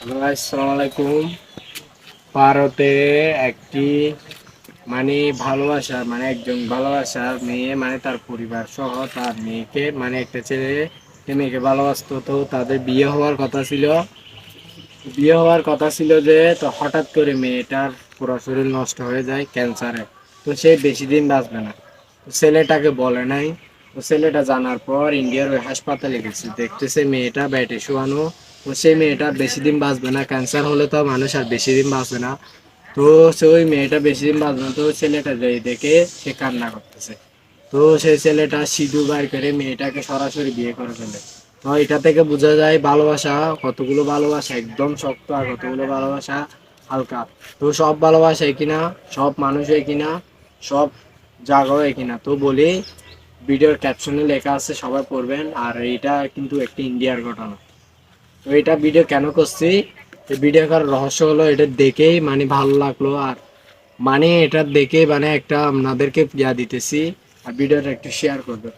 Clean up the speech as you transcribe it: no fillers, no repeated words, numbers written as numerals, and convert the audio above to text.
Hello guys, আসসালামু আলাইকুম। ভারতে একটি মানে ভালোবাসার একজন ভালোবাসার মেয়ে তার পরিবার সহ তার মেয়েকে একটা ছেলে মেয়েকে ভালোবাসতো। তো তাদের বিয়ে হওয়ার কথা ছিল যে তো হঠাৎ করে মেয়েটার পুরো শরীর নষ্ট হয়ে যায় ক্যান্সারে। তো সে বেশি দিন বাঁচবে না। তো ছেলেটাকে বলে নাই। তো ছেলেটা জানার পর ইন্ডিয়ার ওই হাসপাতালে গেছে, দেখতেছে মেয়েটা বেডে শোয়ানো। তো সেই মেয়েটা বেশি দিন বাঁচবে না, ক্যান্সার হলে তো মানুষ আর বেশি দিন বাঁচবে না। তো সে ওই মেয়েটা বেশি দিন বাঁচবে না, তো ছেলেটা যেই দেখে সে কান্না করতেছে। তো সেই ছেলেটা সিঁদুর বার করে মেয়েটাকে সরাসরি বিয়ে করে ফেলে। তো এটা থেকে বোঝা যায় ভালোবাসা কতগুলো ভালোবাসা একদম শক্ত আর কতগুলো ভালোবাসা হালকা। তো সব ভালোবাসা কিনা, সব মানুষ কিনা, সব জায়গাও কিনা। তো বলি, ভিডিওর ক্যাপশনে লেখা আছে, সবাই পড়বেন। আর এটা কিন্তু একটি ইন্ডিয়ার ঘটনা। তো এটা ভিডিও কেন করছি, এই ভিডিও করার রহস্য হলো এটা দেখেই ভালো লাগলো। আর এটা দেখে একটা আপনাদেরকে দিতেছি। আর ভিডিওটা একটু শেয়ার করবে।